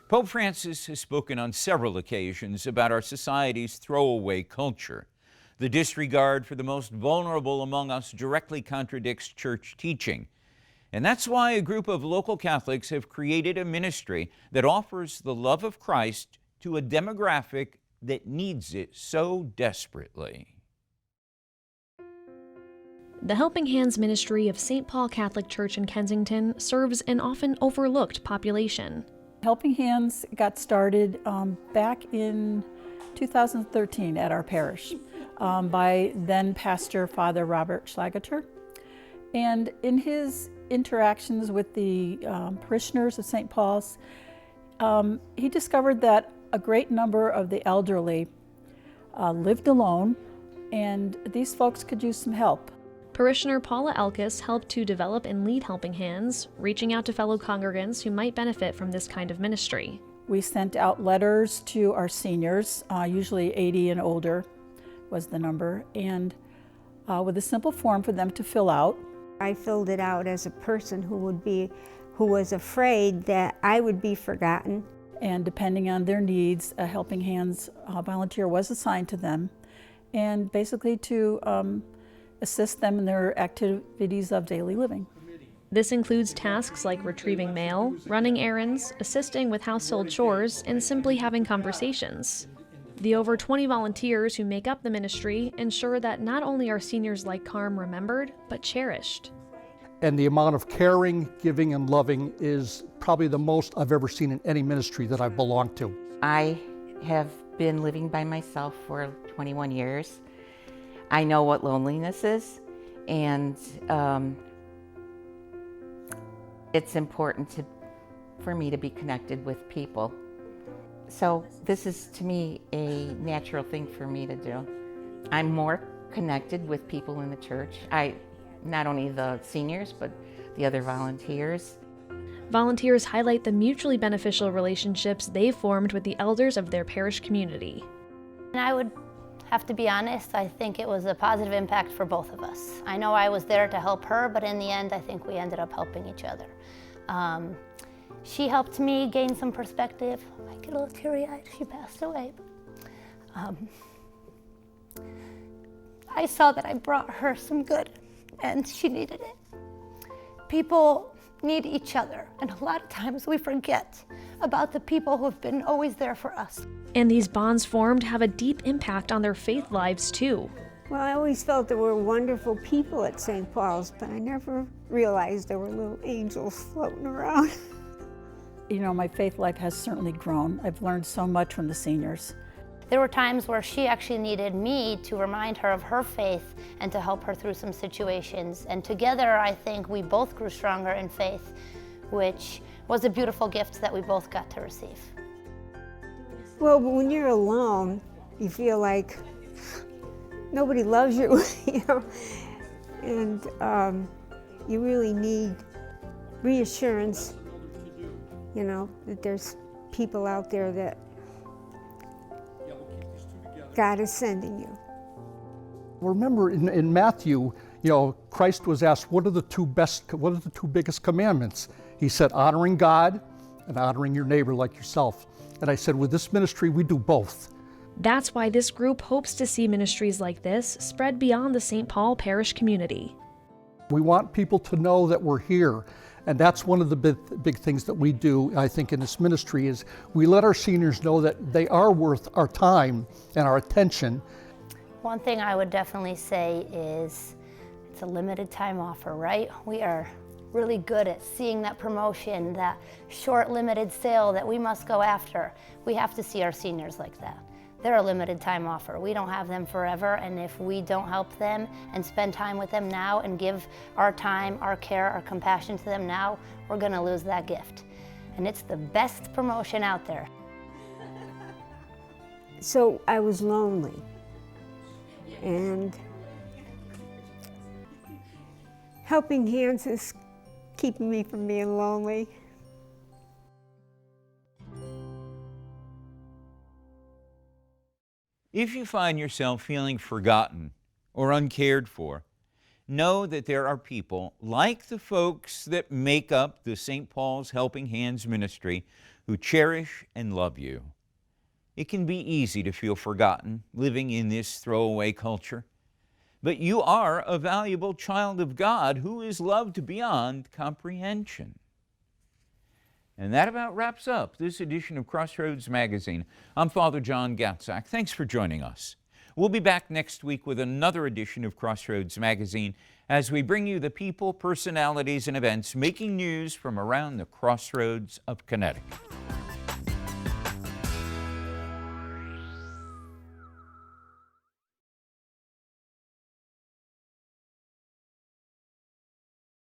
Pope Francis has spoken on several occasions about our society's throwaway culture. The disregard for the most vulnerable among us directly contradicts church teaching. And that's why a group of local Catholics have created a ministry that offers the love of Christ to a demographic that needs it so desperately. The Helping Hands ministry of St. Paul Catholic Church in Kensington serves an often overlooked population. Helping Hands got started back in 2013 at our parish by then Pastor Father Robert Schlageter. And in his interactions with the parishioners of St. Paul's, he discovered that a great number of the elderly lived alone, and these folks could use some help. Parishioner Paula Elkis helped to develop and lead Helping Hands, reaching out to fellow congregants who might benefit from this kind of ministry. We sent out letters to our seniors, usually 80 and older was the number, and with a simple form for them to fill out. I filled it out as a person who was afraid that I would be forgotten. And depending on their needs, a Helping Hands volunteer was assigned to them, and basically to assist them in their activities of daily living. This includes tasks like retrieving mail, running errands, assisting with household chores, and simply having conversations. The over 20 volunteers who make up the ministry ensure that not only are seniors like Carm remembered, but cherished. And the amount of caring, giving, and loving is probably the most I've ever seen in any ministry that I've belonged to. I have been living by myself for 21 years. I know what loneliness is, and it's important for me to be connected with people. So this is, to me, a natural thing for me to do. I'm more connected with people in the church. Not only the seniors, but the other volunteers. Volunteers highlight the mutually beneficial relationships they formed with the elders of their parish community. And I would have to be honest, I think it was a positive impact for both of us. I know I was there to help her, but in the end, I think we ended up helping each other. She helped me gain some perspective. I get a little teary-eyed, she passed away. I saw that I brought her some good, and she needed it. People need each other, and a lot of times we forget about the people who have been always there for us. And these bonds formed have a deep impact on their faith lives too. Well, I always felt there were wonderful people at St. Paul's, but I never realized there were little angels floating around. You know, my faith life has certainly grown. I've learned so much from the seniors. There were times where she actually needed me to remind her of her faith and to help her through some situations. And together, I think we both grew stronger in faith, which was a beautiful gift that we both got to receive. Well, when you're alone, you feel like nobody loves you, you know, and you really need reassurance, you know, that there's people out there that God is sending you. Remember in Matthew, you know, Christ was asked, what are the two biggest commandments? He said, honoring God and honoring your neighbor like yourself. And I said, with this ministry, we do both. That's why this group hopes to see ministries like this spread beyond the St. Paul parish community. We want people to know that we're here. And that's one of the big things that we do, I think, in this ministry is we let our seniors know that they are worth our time and our attention. One thing I would definitely say is it's a limited time offer, right? We are really good at seeing that promotion, that short limited sale that we must go after. We have to see our seniors like that. They're a limited time offer. We don't have them forever, and if we don't help them and spend time with them now and give our time, our care, our compassion to them now, we're gonna lose that gift. And it's the best promotion out there. So I was lonely, and Helping Hands is keeping me from being lonely. If you find yourself feeling forgotten or uncared for, know that there are people like the folks that make up the St. Paul's Helping Hands ministry who cherish and love you. It can be easy to feel forgotten living in this throwaway culture, but you are a valuable child of God who is loved beyond comprehension. And that about wraps up this edition of Crossroads Magazine. I'm Father John Gatzak. Thanks for joining us. We'll be back next week with another edition of Crossroads Magazine as we bring you the people, personalities, and events making news from around the crossroads of Connecticut.